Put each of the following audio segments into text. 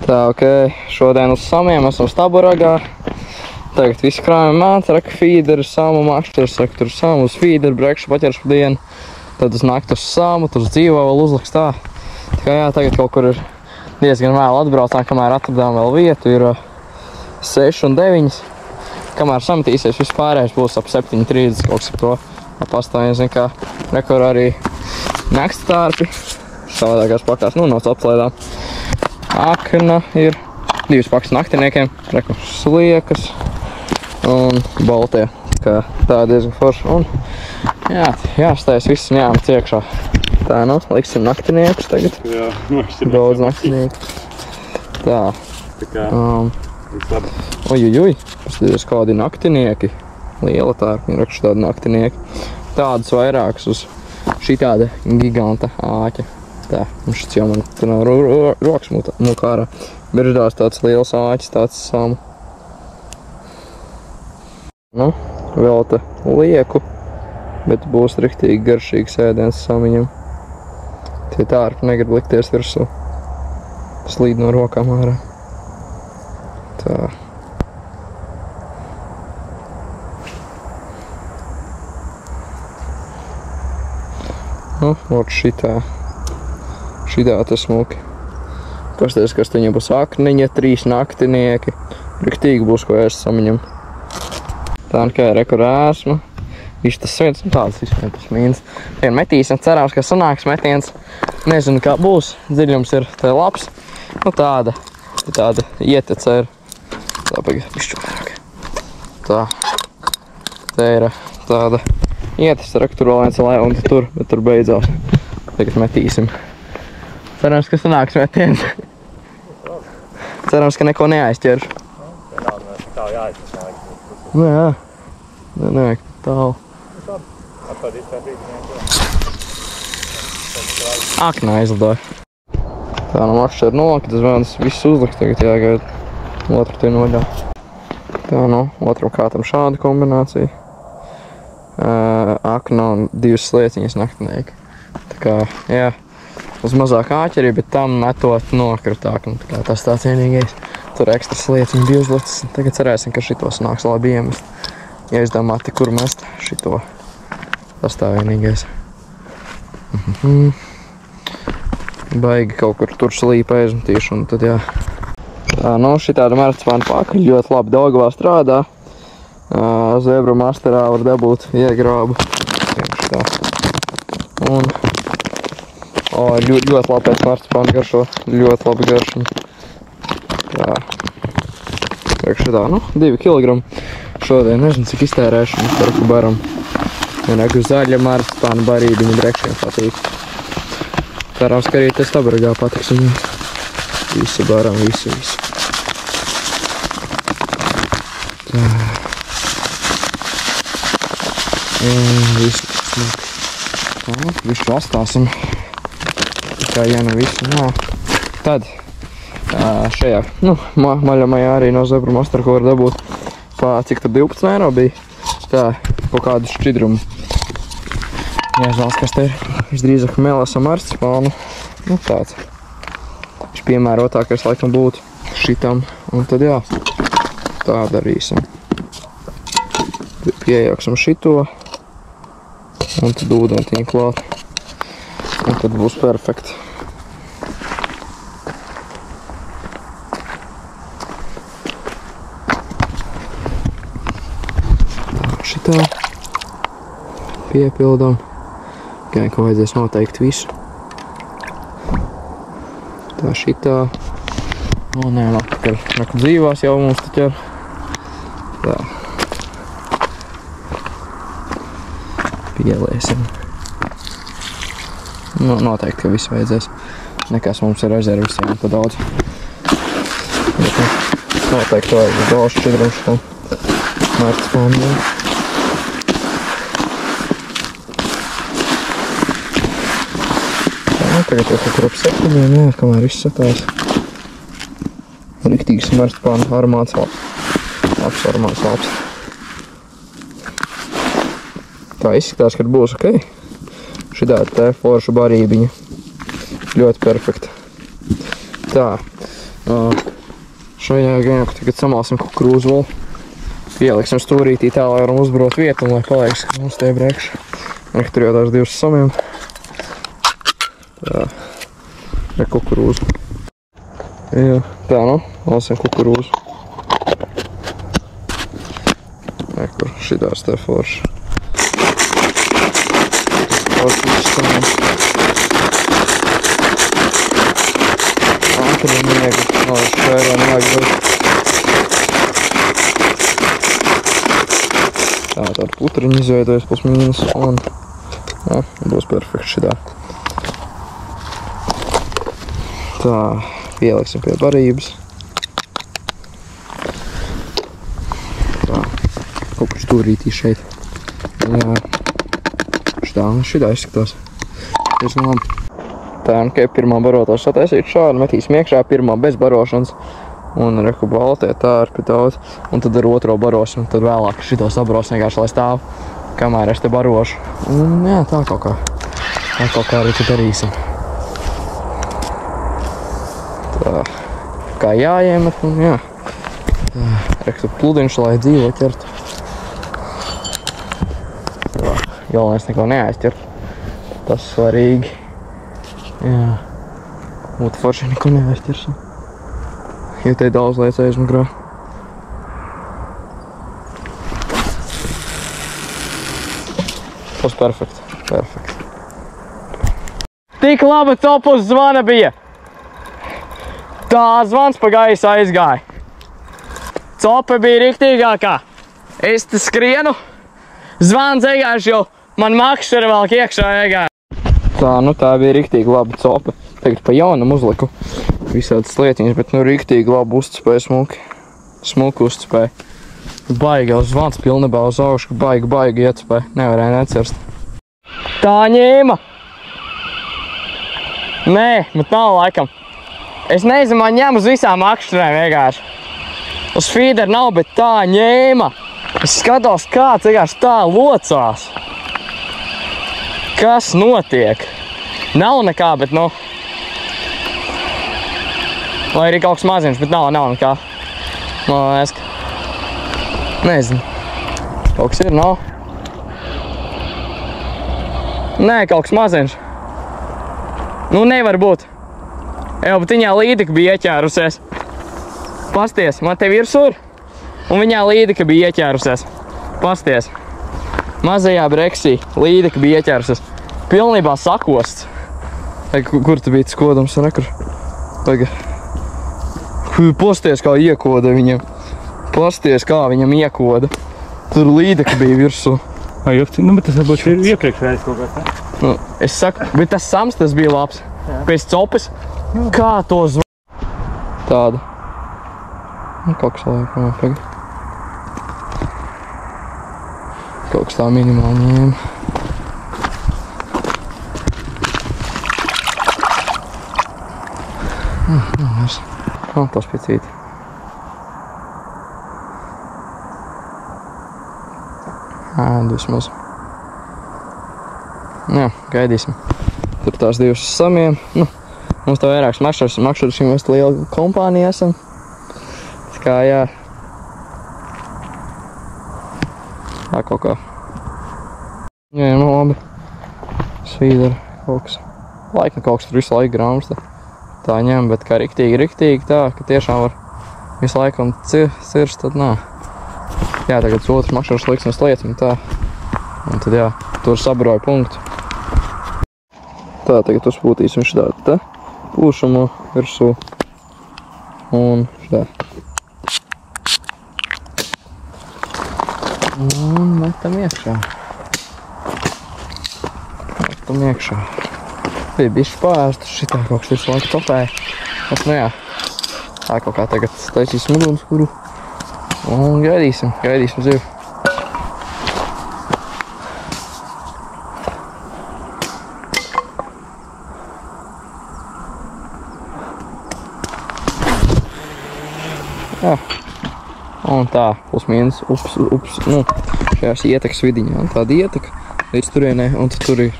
Tā, ok, šodien uz samiem esam Staburagā. Tagad visi krājumi mēts, reka feederi, samu makšturs, reka tur samu uz feederi, brekšu paķeršu pa dienu. Tad uz nakti uz samu, tur uz dzīvo vēl uzliks tā. Tā kā jā, tagad kaut kur ir diezgan vēl atbraucām, kamēr atradām vēl vietu, ir 6 un 9. Kamēr sametīsies, vispārējais būs ap 7:30 kaut kas ar to. Ap 8, zin kā, rekur arī nakststārpi. Savādākās pakās, no apslaidām. Akna ir 2 pakas naktiniekiem, reku sliekas un baltie. Tā diezgan forša. Un jā, jāstājas viss un jāmet iekšā. Tā, nu, liksim naktiniekus tagad. Jā, daudz naktinieku. Tā. Tā kā, Ujujuj, paskaties kādi naktinieki. Liela tārpiņa, rakšu tādi naktinieki. Tādus vairākus uz šī tāda giganta āķa. Tā, un šis jau man tur nav rokas mūkā ārā. Birždās tāds liels āķis, tāds samu. Nu, vēl te lieku, bet būs riktīgi garšīgs ēdiens samiņam. Tie tārpi negrib likties virsū. Tas līd no rokām ārā. Tā. Nu, ot šitā. Šitā tas smuki. Pasties, kas te viņam būs akniņa, 3 naktinieki. Riktīgi būs, ko ēst samiņam. Tā un kā rekur ēsma. Viss tas sviens un tāds vispār tas mīns. Vien metīsim, cerams, ka sanāks metiens. Nezinu, kā būs. Dziļums ir te labs. Nu tāda ietece ir. Tā pagaid, bišķu vairāk. Tā. Te ir tāda ietece, reku tur vēl viens lai un tur, bet tur beidzās. Tagad metīsim. Cerams, ka sanāks metiens. Cerams, ka neko neaizķeršu. Tā jāizsnāk. Nu jā. Nevajag tālu. Aknā aizlidoja. Tā no makšķa ir nolika, tas vēl viss uzliks tagad jāgaida. Otru tie noļā. Tā no otram kātam šāda kombinācija. Akna un 2 slieciņas naktinieki. Tā kā, jā. Uz mazāk āķerī, bet tam metot nokritāk. Tā kā tas tāds vienīgais. Tur ekstra slieciņi bija uzlicis. Tagad cerēsim, ka šitos nāks labi iemest. Ja izdomāti, kur mest šito. Tas tā vienīgais. Baigi kaut kur tur slīpa aizmetīšu un tad jā. Tā, nu, šitāda marcipāna pakaļ ļoti labi Daugavā strādā. Zebru masterā var dabūt iegrābu. Tā. Un ļoti labi pēc marcipāna garšo. Ļoti labi garšiņa. Tā. Priekš tā, nu, 2 kilogramu. Šodien nezinu, cik iztērēšu. Mēs par ko baram. Vienāk uz zaļa marcipāna barībiņu brekšiem patīk. Cerams, ka arī te Staburagā patiks viņam. Visu baram, visu. Tā. Visu smuki. Tā, visu atstāsim. Tikai, ja nu visu, nā. Tad šajā, nu, maļamajā arī no Zebru Master, ko var dabūt cik tur 12 eiro bija. Tā, kaut kādu šķidrumu. Jāizvēlas, kas te ir. Visdrīzāk melasa marcipānu. Nu, tāds. Viņš piemērotākais laikam būtu šitam. Un tad jā, tā darīsim. Piejauksim šito. Un tad ūdentiņu klāt. Un tad būs perfekti. Šitā piepildam. Gan, ka vajadzēs noteikti visu. Tā šitā. O, nē, vakar dzīvās jau mums te ķer. Tā. Pielēsim. Nu, noteikti, ka visu vajadzēs. Nekas mums ir rezervis, jā, pa daudz. Bet, noteikti vajag daudz šķidrumu šitam marcipāniem. Tagad jau kaut kur ap 7, jā, kamēr viss satās. Riktīgs marcipāna aromāts labs. Labs aromāts labs. Tā izskatās, kad būs ok. Šitā te forša barībiņa. Ļoti perfekta. Tā. Šajā gājā, tagad samalsim kukurūzu vēl. Pieliksim stūrītī tā, lai varam uzbrot vietu un lai paliekas, ka mums tie brekši. Tur jau tās divas samiem. Tā. Re kukurūzu. Jā, tā nu, valsim kukurūzu. Kur šitās te forši. Tur ir niegi, šajā niegi būt. Tā, tāda putriņa izveidojas plus mīnus un būs perfekti šitā. Tā, pieliksim pie barības. Tā, kaut kur stūrītī šeit. Jā, šitā izskatās. Diezgan labi. Tā, nu, ka pirmā barotā sataisīt šādi, metīsim iekšā pirmā bez barošanas. Un reku baltē tā ar pie daudz. Un tad ar otro barosim, tad vēlāk šito sabros vienkārši, lai stāv, kamēr es te barošu. Un jā, tā kaut kā. Tā kaut kā arī te darīsim. Tā, kā jāiemet un jā. Tā, reku pludiņš, lai dzīvo ķertu. Tā, galvenais neko neaizķert. Tas svarīgi. Jā. Būtu forši neko neaizķersim. Jo te daudz lietas aizmugrā. Tas perfekti. Perfekti. Tik laba topus zvana bija. Tā zvans pa gaisu aizgāja. Cope bija riktīgākā. Es te skrienu. Zvans aizgājuši jau. Man makšķera vēl iekšā aizgāja. Tā, nu tā bija riktīgi laba cope. Tagad pa jaunam uzliku visādas lietiņas, bet nu riktīgi labi uztspēja smuki. Smuki uztspēja. Baigi jau zvans pilnībā uz augšu, baigi ietspēja. Nevarēja necerst. Tā ņēma! Nē, bet nav laikam. Es nezinu, man ņem uz visām makšķerēm vienkārši. Uz feeder nav, bet tā ņēma. Es skatos, kāds vienkārši tā locās. Kas notiek? Nav nekā, bet nu... Vai arī kaut kas maziņš, bet nav nekā. Man liekas, ka... Nezinu. Kaut kas ir, nav? Nē, kaut kas maziņš. Nu, nevar būt. Jau, bet viņā līdika bija ieķērusies. Pasties, man te virsur. Un viņā līdika bija ieķērusies. Pasties. Mazajā breksī līdika bija ieķērusies. Pilnībā sakosts. Kur tu bija tas kodums? Nekur. Tagad. Pasties, kā iekoda viņam. Pasties, kā viņam iekoda. Tur līdeka bija virsū. Nu, bet tas varbūt ir iepriekšējais kaut kāds, ne? Nu, es saku, bet tas sams tas bija labs. Jā. Pēc copes. Kā to zvan? Tāda. Nu, kaut kas laikam pagad. Kaut kas tā minimāli ņēma. Tas picīti. Vismaz. Jā, gaidīsim. Tur tās divas samiem. Nu, mums tā vairāks makšķeris, mēs liela kompānija esam. Tā kā, jā. Tā kaut kā. Jā, nu labi. Svīdara kaut kas. Laikam kaut kas tur visu laiku grāmsta. Tā ņem, bet kā riktīgi tā, ka tiešām var visu laiku un cirst, tad nā. Jā, tagad otrs makšķeris liks un sliet un tā. Un tad jā, tur sabroja punktu. Tā, tagad uzpūtīsim šitā te plūšamo virsū. Un šitā. Un metam iekšā. Bija bišķi pārstas, šitā kaut kas visu laiku topēja. Bet nu jā, tā kaut kā tagad taisīsim ugunskuru. Un gaidīsim zivu. Jā. Un tā, plus mīnus, nu, šajās ietekas vidiņā. Un tāda ieteka līdz turienē, un tur ir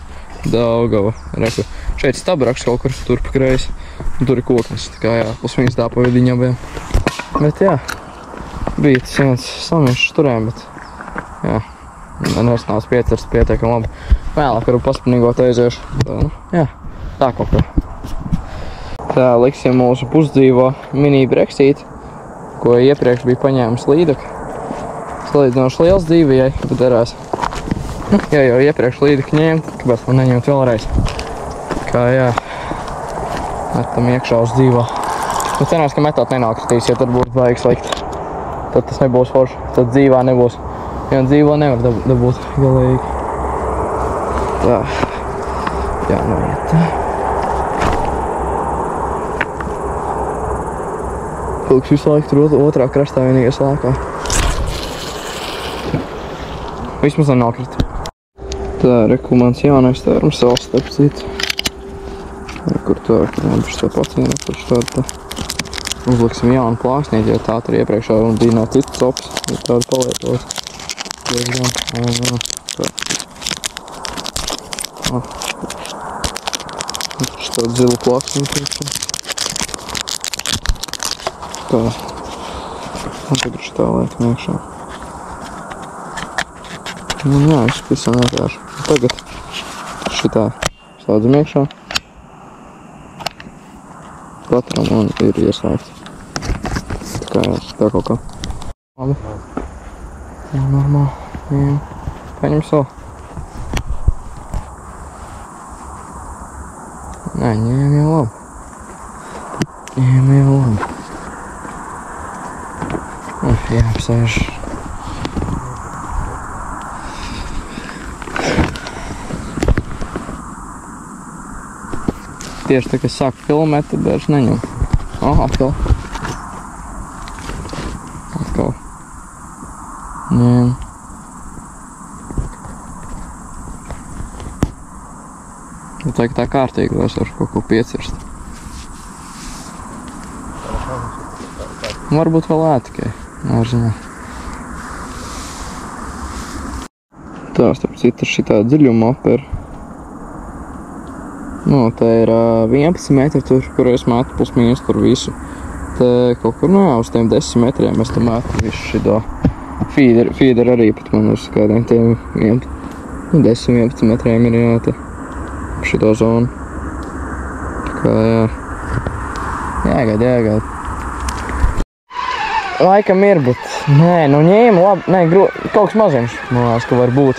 Daugava. Reku, Šeit stabraks kaut kur tur pa kreisi. Un tur ir koknes, tā kā jā, pusmīgs tā pa vidiņā bija. Bet jā, bija tas viens samiešs turēm, bet jā, nesnāc piecers pietiekam labi. Vēlāk varu paspinīgot aiziešu. Tā, nu, jā, tā kaut kā. Tā liksim mūsu pusdzīvo mini breksīti, ko iepriekš bija paņēmis līdaka. Salīdzinoši liels dzīvijai, bet derās. Nu, ja jau iepriekš līdaka ņēmt, kāpēc man neņemt vēlreiz. Kā jā, metam iekšā uz dzīvo. Nu, cenās, ka metot nenākritīs, ja tad būs baigi slikti. Tad tas nebūs forši, tad dzīvā nebūs. Jo dzīvo nevar dabūt galīgi. Tā, jā, noiet tā. Pilks visu laiku tur otrā krastā vienīgais lēkā. Vismaz nenokrita. Tā, reku mans jaunais tērums savs starp citu. Kur tā, kur nebūs tā pats vienāpēc tādu tā. Uzliksim jaunu plāksnīti, jo tā tur iepriekšā bija no citas opas, ja tādu palietot. Tā. Tur tādu zilu plāksnīti. Tā. Un tagad šitā liekam iekšā. Nu jā, viss visam vienkārši. Tagad šitā slēdzam iekšā. Katram un ir ieslēgts. Tā kā jā, tā kaut kā. Labi. Jā, normāli. Jā. Paņem savu. Nē, ņem jau labi. Ņem jau labi. Jā, apsēž. Tieši tā, kad sāku filmēt, tad vairs neņem. Atkal. Atkal. Ņem. Tā kārtīgi vairs var kaut ko piecirst. Varbūt vēl ētikai. Ārziņā. Tā, starp citu, šitā dziļuma opera. Nu, tā ir 11 metri tur, kur es metu plus mīnus tur visu. Te kaut kur, nu jā, uz tiem 10 metriem es te metu visu šito. Feeder arī pat man uz kādiem tiem 10-11 metriem ir jā, te šito zonu. Tā kā jā. Jāgaid. Laikam ir, bet nē, nu ņēma labi, nē, kaut kas maziņš, man liekas, ka var būt.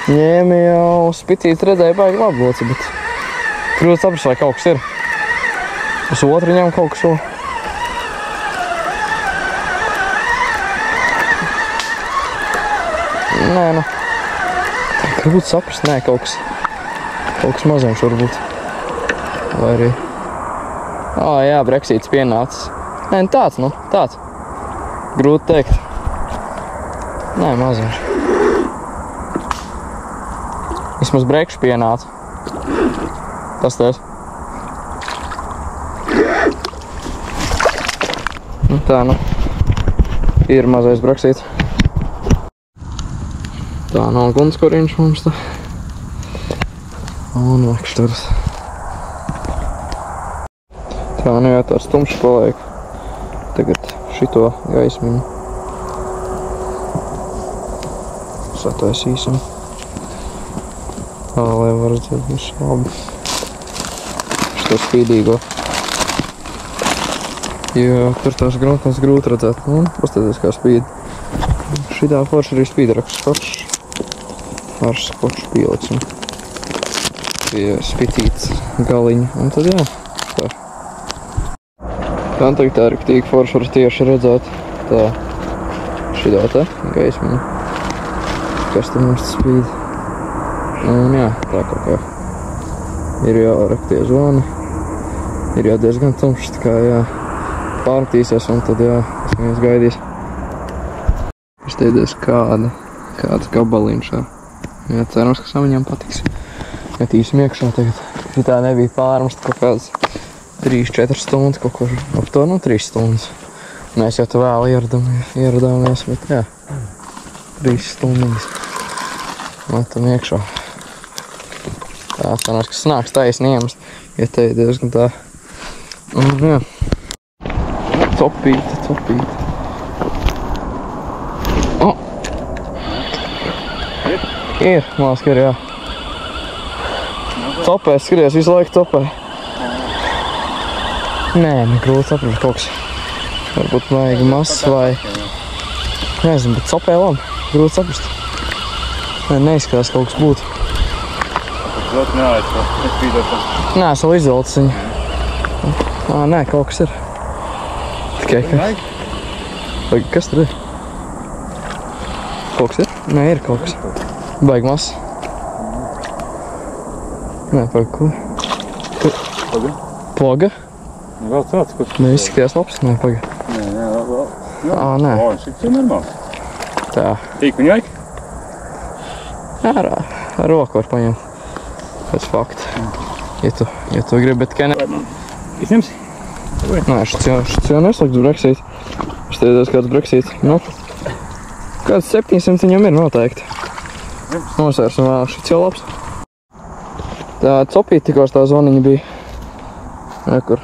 Ņēma jau spicīt redzēja baigi labi loci, bet grūti saprast, vai kaut kas ir. Uz otru ņem kaut kas vēl. Nē, nu, grūti saprast, nē, kaut kas maziņš var būt. Vai arī. Jā, breksīts pienācis. Nē, tāds. Grūti teikt. Nē, maziņš. Vismaz brekšs pienāca. Tas teiks. Tā, nu. Ir mazais breksīts. Tā nav gunskoriņš mums tā. Un lakšturs. Tā, nu jā, tā stumši paliek. Tagad šito gaismiņu sataisīsim. Tā, lai var redzēt visu labi. Šito spīdīgo. Jo tur tās grūtnes grūti redzēt. Un paskaties, kā spīd. Šitā forši arī spīdraks skočs. Ar skoču pieliksim. Pie spitītas galiņa. Un tad jā. Tā. Tagad tā ir tīk forši var tieši redzēt tā šitā te gaismiņa, kas te mums spīd. Un jā, tā kaut kā ir jārak tie zvani, ir jau diezgan tumšs, tā kā jā, pārmetīsies un tad jā, es viens gaidīs. Izteidies kāds gabaliņš ar. Jā, cerams, ka samiņām patiks. Metīsim iekšā tagad. Šitā nebija pārmest kaut kāds 3-4 stundas kaut kur ap to, 3 stundas. Mēs jau tu vēl ieradāmies, bet jā, 3 stundas. Metam iekšā. Tā sanāks, ka sanāks taisni iemest. Ja te ir diezgan tā. Jā. Copīte. O! Ir, māc, ka ir, jā. Copē, skaties, visu laiku copē. Nē, negrūti saprast kaut kas. Varbūt vajag mazs vai... Nezinu, bet copē labi. Grūti saprast. Neizskatās kaut kas būtu. Zot neaizsā, nespīdot. Nē, es vēl izoltas viņu. Nē, kaut kas ir. Tikai kas? Vai kas tur ir? Kaut kas ir? Nē, ir kaut kas. Baigi mazs. Nē, paga, ko? Paga? Poga? Vēl tāds, kurš... Nē, izskatījās labs? Nē, paga. Nē, vēl. Nē. O, šis ir normāls. Tā. Tīkuņu vajag? Ar roku var paņemt. Pēc fakta. Ja tu gribi, bet tikai ne... Izņems? Nē, šis jau neslēgts Brexit. Šis teidos kāds Brexit. Nu, kāds 700 viņam ir noteikti. Nosvērsim vēl, šis jau labs. Tā copīt tikos tā zvaniņa bija. Kur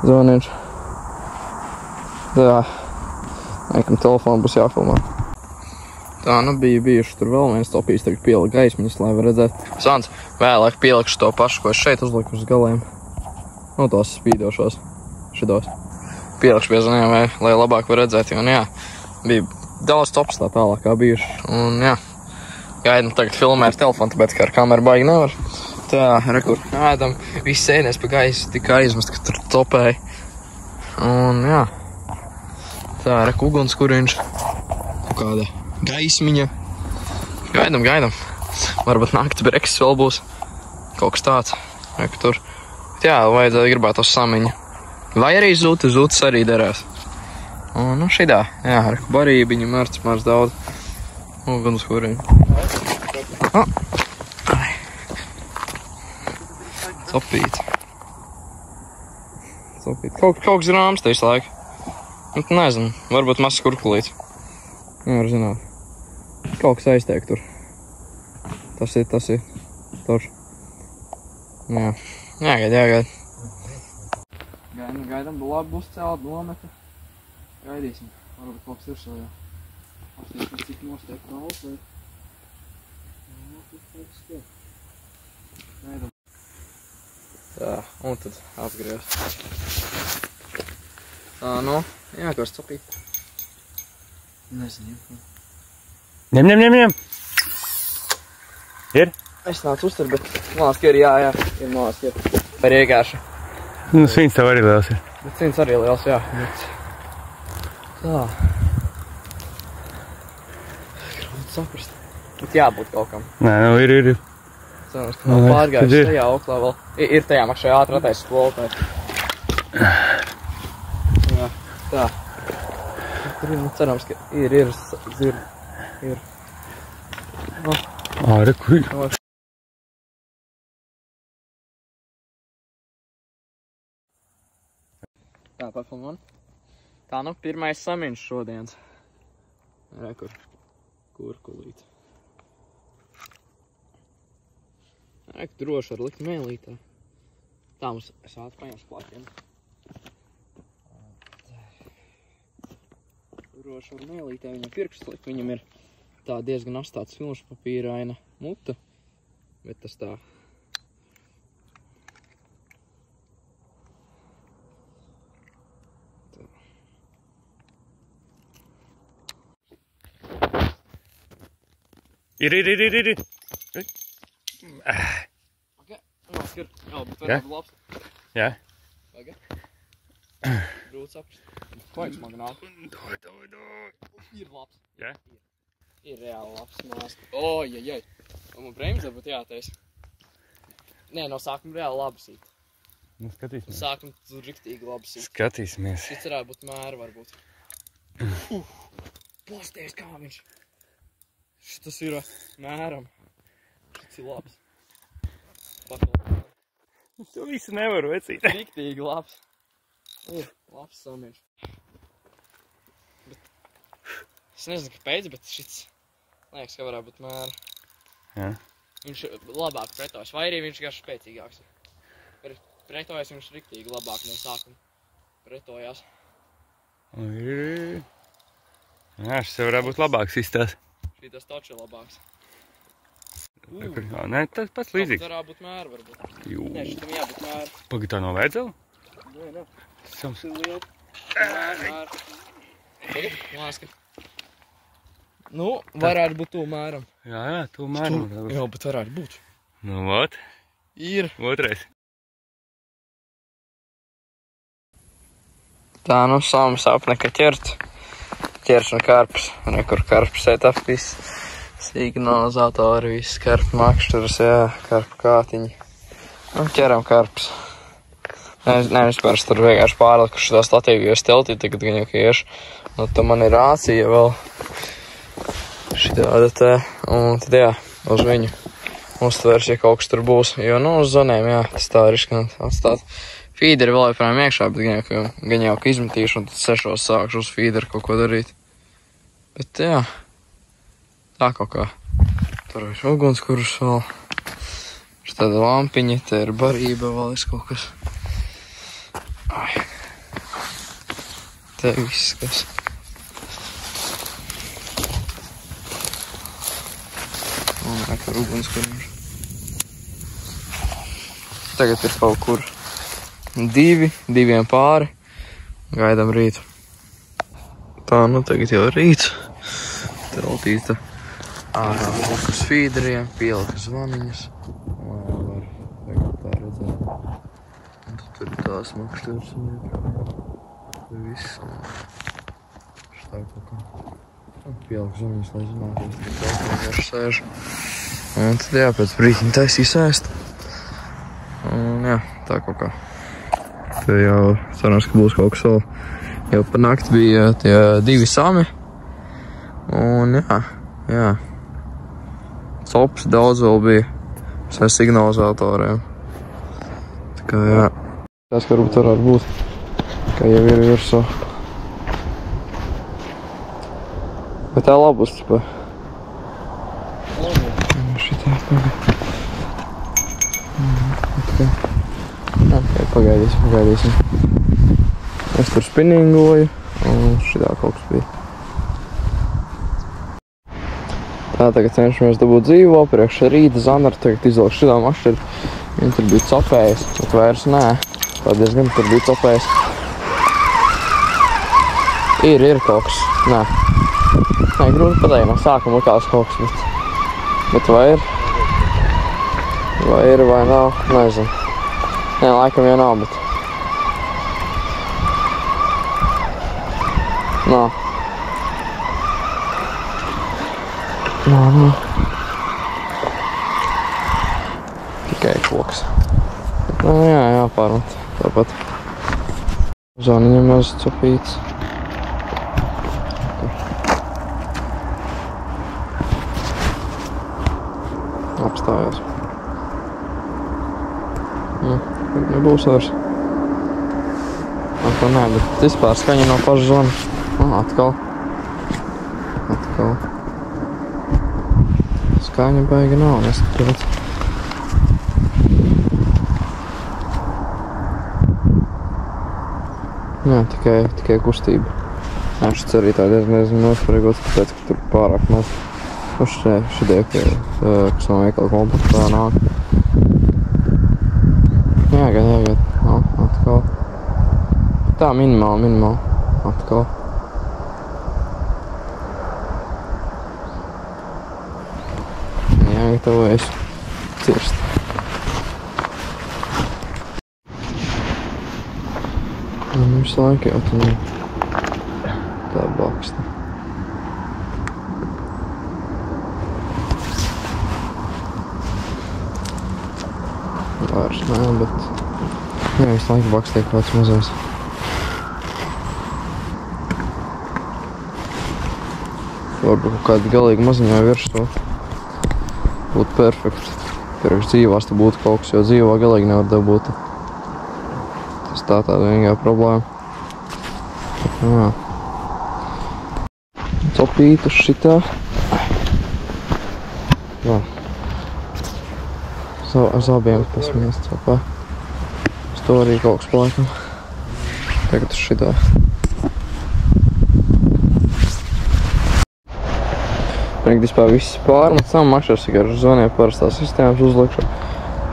zvaniņš. Tā. Niekam telefonu būs jāfilmā. Tā, nu bija bijuši tur vēl viens topīs, tagad pieliku gaismiņas, lai var redzēt. Sans, vēlāk pielikšu to pašu, ko es šeit uzliku uz galiem. Nu, tos spīdošos. Šitos. Pielikšu pie zaniem, lai labāk var redzēt, jo, nu jā, bija daudz tops tā tālāk kā bijuši. Un, jā, gaidam tagad filmē ar telefonu, tāpēc, ka ar kameru baigi nevar. Tā, rekur, ēdam, viss sēdies pa gaisu, tika aizmest, ka tur topēja. Un, jā. Tā, reku ugunskuriņš. Kāda gaismiņa. Gaidam. Varbūt nakti Brexit vēl būs. Kaut kas tāds. Reku tur. Bet jā, vajadzētu gribēt tos samiņu. Vai arī zūtas arī derēs. Un, nu, šidā. Jā, reku barībiņa, mārts daudz. Ugunskuriņu. Copīt. Kaut kas rāms te visu laiku. Nu, nezinu, varbūt mazs kurkulīts. Nevar zināt. Kaut kas aizteik tur. Tas ir. Tur. Jā. Jāgaid. Gaidam, labi būs cēlāt nometa. Gaidīsim. Varbūt kaut kas ir šo, jā. Apstīsim, cik nostiek tāls, vai... Gaidam. Tā, un tad atgriezt. Tā, nu, jākars copīt. Nezinu. Ņem. Ir? Es nācu uztur, bet malās, ka ir, jā, ir malās, ka ir. Par iegāšu. Nu, svins tev arī liels ir. Bet svins arī liels, jā. Bet... Tā. Grūti saprast. Bet jābūt kaut kam. Nē, nu, ir. Cerams, ka nav pārgājuši tajā oklā vēl. Ir tajā makšajā ātri attaisa skolu. Jā, tā. Tur ir, cerams, ka ir zirgi. Ir. No. Kur ir? Tā, pafilmon. Tā, nu, pirmais samiņš šodienas. Rekur. Kurkulīt. Reku droši var likt mēlītā. Tā mums es ātri paņemšu plaķienu. Droši var mēlītā viņam pirksts likt. Viņam ir tā diezgan astāts filmas papīraina muta. Bet tas tā. Ir. Ok, noskir. Jā, bet varētu labs. Jā. Ok. Grūti saprast. Vajag smagi nāk. Ir labs. Jā? Ir reāli labs nāst. Ojajai. Man bremzē būtu jātais. Nē, no sākuma reāli labi sīt. Nu, skatīsimies. Sākuma tur riktīgi labi sīt. Skatīsimies. Šis varētu būt mēra varbūt. Plasties kā viņš. Šitas ir mēram. Šis ir labs. Paklāt. To visu nevaru vecīt. Riktīgi labs. Ir labs samiņš. Es nezinu, kāpēc, bet šits liekas, ka varētu būt mēra. Jā. viņš labāk pretojas, vai arī viņš garš spēcīgāks. Pretojas viņš riktīgi labāk no sākuma pretojās. Jā, šis jau varētu būt labāks izstās. Šitas taču ir labāks. Nē, tas pats līdzīgs. Tā varētu būt mēra, varbūt. Jū. Nē, šitam jābūt mēra. Pagad tā nav vajadzela? Nē. Sams. Mēra. Tagad, lāska. Nu, varētu būt tū mēram. Jā, tū mēram. Jā, bet varētu būt. Nu, vot. Ir. Otrais. Tā, nu, sama sapne, ka ķers un karps. Kur karps etap viss. Signalizatori, viss karpu makšturas, jā, karpu kātiņi. Nu, ķeram karps. Nē, vispār es tur vienkārši pārliku šitā statīvu, jo es teltī tagad gan jau iešu. Nu, tā man ir rācija vēl. Šitāda te. Un tad, jā, uz viņu uztvers, ja kaut kas tur būs. Jo, nu, uz zonēm, jā, tas tā ir riskanti atstāt. Fīderi vēl joprojām iekšā, bet gan jau ka izmetīšu un tad 6 sākšu uz fīderi kaut ko darīt. Bet, jā. Tā kaut kā. Tur ir ugunskurus vēl. Tāda lampiņa, te ir barība vēl kaut kas. Ai. Te viss kas. Un tur ugunskurus. Tagad ir kaut kur 2 pāri. Gaidām rītu. Tā, nu tagad jau rīts. Teltīta. Ārā uz fīderiem, pielika zvaniņas. Lai var tagad tā redzēt. Un tur ir tās makšķers un tur viss. Šitā kaut kā. Pielika zvaniņas, lai zinātu, es tik tā garš sēžu. Un tad jā, pēc brīķiņa taisīs ēst. Un jā, tā kaut kā. Te jau cerams, ka būs kaut kas vēl. Jau par nakti bija tie 2 sami. Un jā. Cops daudz vēl bija. Ar signalizatoriem. Tā kā jā. Tas, ka varbūt varētu būt. Kā jau ir virsū. Bet tā labus, tipa. Šitā pagaidīsim. Es tur spinningoju. Un šitā kaut kas bija. Tā, tagad cenšamies dabūt dzīvo, priekš rīta Zanaru, tagad izvelku šitā mašķiru. Viņa tur bija copējis, bet vairs nē. Tā diezgan tur bija copējis. Ir kaut kas, nē. Nē, grūti pateikt, no sākuma likās kaut kas, bet vai ir? Vai ir, vai nav, nezinu. Nē, laikam jau nav, bet... Nav. Nā. Tikai koks. Bet, nu, jā, jāpārmet. Tāpat. Zoniņam maz copīts. Apstājās. Nu, nebūs vairs. Atkal nē, bet vispār skaņa no paša zona. Atkal. Skaņa baigi nav, neskatīt. Jā, tikai kustība. Jā, šis arī tā diezgan nosvarīgots, tāpēc, ka tur pārāk maz. Nu, šitie, kas no veikala komplektā nāk. Jāgad. Atkal. Tā, minimāli. Atkal. Jāgatavojas cirst. Un visu laiku jau tā baksta. Vairs nē, bet jā, visu laiku bakstiek kāds mazais. Varbūt kādi galīgi maziņā virs to būtu perfekti. Pirms dzīvās te būtu kaut kas, jo dzīvā galīgi nevar dabūt. Tas tāda vienīgā problēma. Jā. Copītas šitā. Jā. Uz abiem pasmiest kopā. Uz to arī kaut kas palaikam. Tagad uz šitā. Tagad vispār viss pārmet savu makšķers, tikai ar zvaniem parastās sistēmas uzlikšu.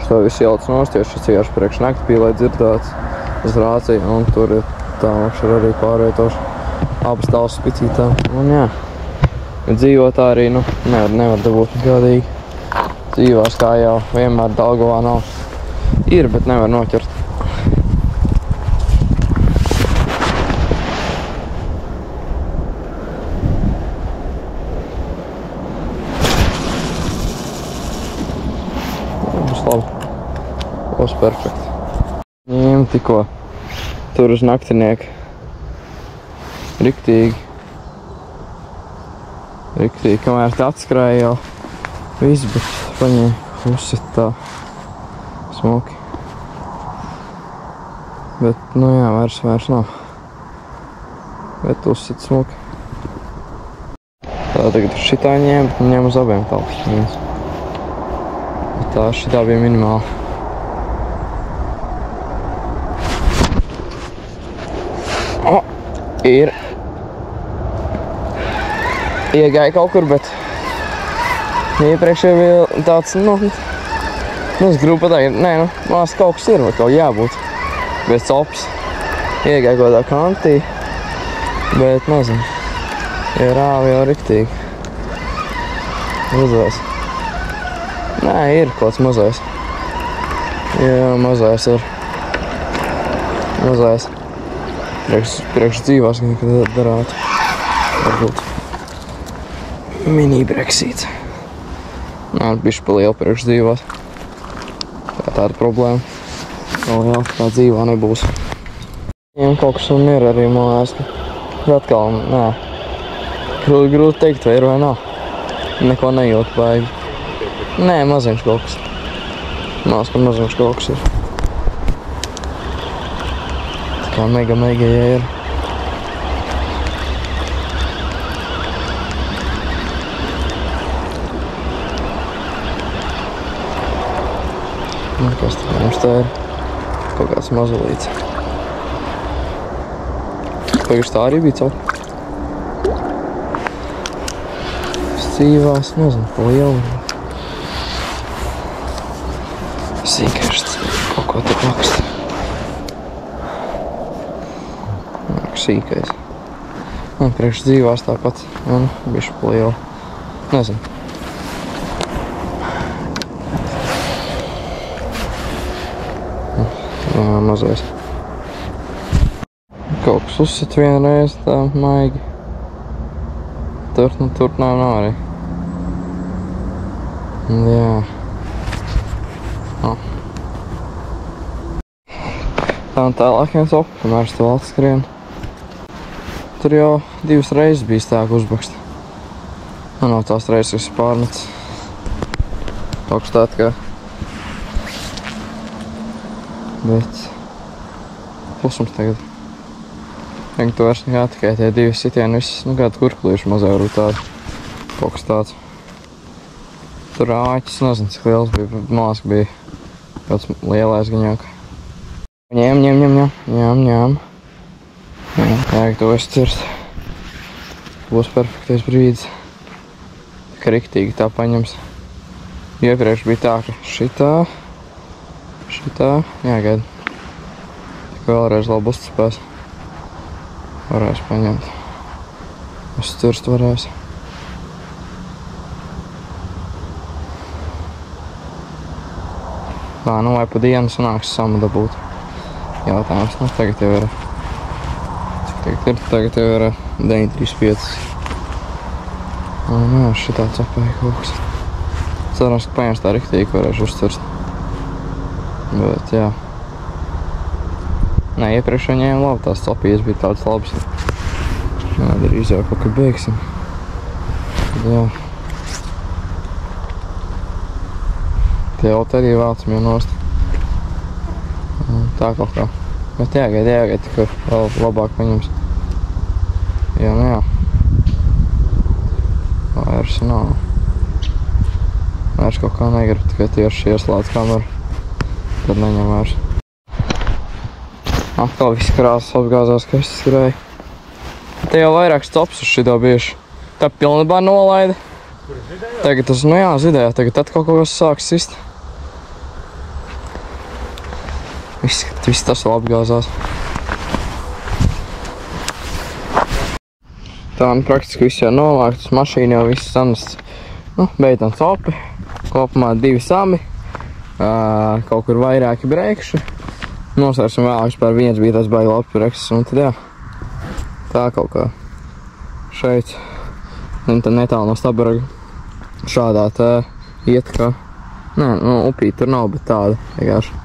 Šo visu jauc nost, jo šis vienkārši priekš nakti bija, lai dzirdēts uz rāciju, un tur ir tā makšķera arī pārvietošu abas tās spicītām. Un jā, dzīvot arī, nu, nevar dabūt nekādīgi. Dzīvās kā jau vienmēr Daugavā nav. Ir, bet nevar noķert. Būs labi. Būs perfekti. Ņem tikko tur uz naktinieku. Riktīgi, kamēr te atskrēja jau viss, bet paņēma uzsit tā smuki. Bet, nu jā, vairs nav. Bet uzsit smuki. Tā tagad šitā ņem uz abiem telpas. Tā šitā bija minimāla. O, ir. Iegāja kaut kur, bet iepriekš jau bija tāds, nu, es gribu pateikt, nē, nu, mās kaut kas ir, vai kaut jābūt. Bez cops. Iegāja kaut kādā kantī, bet nezinu. Ir rāvi jau riktīgi. Mazais. Nē, ir kaut kāds mazais. Jā, mazais ir. Mazais. Priekš dzīvās, kad darātu. Varbūt. Mini Brexit. Nā, bišķi pa lielu priekš dzīvās. Tā tāda problēma. Vēl jau tā dzīvā nebūs. Viņam kaut kas un ir arī mājās. Bet atkal, nē. Grūti teikt, vai ir vai nav. Neko nejūt baigi. Nē, maziņš kaut kas. Mās, ka maziņš kaut kas ir. Tā kā mega, ja ir. Kas tā mums tā ir? Kaut kāds mazulīts. Pagājuši tā arī bija caur. Stīvās, nezinu, pa lielu. Sīkērsts, kaut ko te plakst. Sīkais. Priekš dzīvās tāpat, bišķi pa lielu. Nezinu. Mazais. Kaut kas uzsit vienreiz tā maigi. Tur nav arī. Jā. Tā un tālāk viens op, kamēr es tev atskrien. Tur jau 2 reizes bija stāk uzbakst. Man nav tās reizes, kas pārmets. Augstāt kā. Bet klusums tagad. Tagad tu vairs nekā tikai tie 2 sitieni, viss, nu kādu kurklīšu mazā varbūt tādu. Kaut kas tāds. Tur āķis, nezinu, cik liels bija, bet mās, ka bija kāds lielais gaņāk. Ņem. Tagad to es cirst. Būs perfektais brīdis. Ka riktīgi tā paņems. Iepriekš bija tā, ka šitā, jāgaida. Tik vēlreiz labi uzcipēs. Varēs paņemt. Uzcirst varēs. Tā, nu vai pa dienu sanāks samu dabūt. Jautājums, nu tagad jau ir. Cik tagad ir? Tagad jau ir 9.35. Nu jā, šitā cepēja kaut kas. Cerams, ka paņems tā riktīgi, varēšu uzcirst. Bet jā. Nē, iepriekš jau ņēma labi, tās cepījas bija tādas labas. Jā, drīz jau kaut kā beigsim. Jā. Tie jau arī vācam jau nost. Tā kaut kā. Bet jāgaida, tikko vēl labāk paņems. Jā, nu jā. Vairs nav. Vairs kaut kā negribu, tikai tieši ieslēdz kameru. Tad neņem vairs. Atkal viss krāsas apgāzās, ka es skrēju. Te jau vairāk stops uz šito bijuši. Tā pilnībā nolaida. Tagad tas, nu jā, zidēja. Tagad atkal kaut kas sāks sist. Viss tas vēl apgāzās. Tā, nu praktiski viss jau nolāktas. Mašīna jau viss sanests. Nu, beidzams opi. Kopumā 2 sami. Kaut kur vairāki brekši. Nosvērsim vēlāk, par viens bija tas baigi labs breksis. Un tad jā. Tā kaut kā. Šeit. Tad netālu no Stabaraga. Šādā te iet kā. Nē, nu upī tur nav, bet tāda. Vienkārši.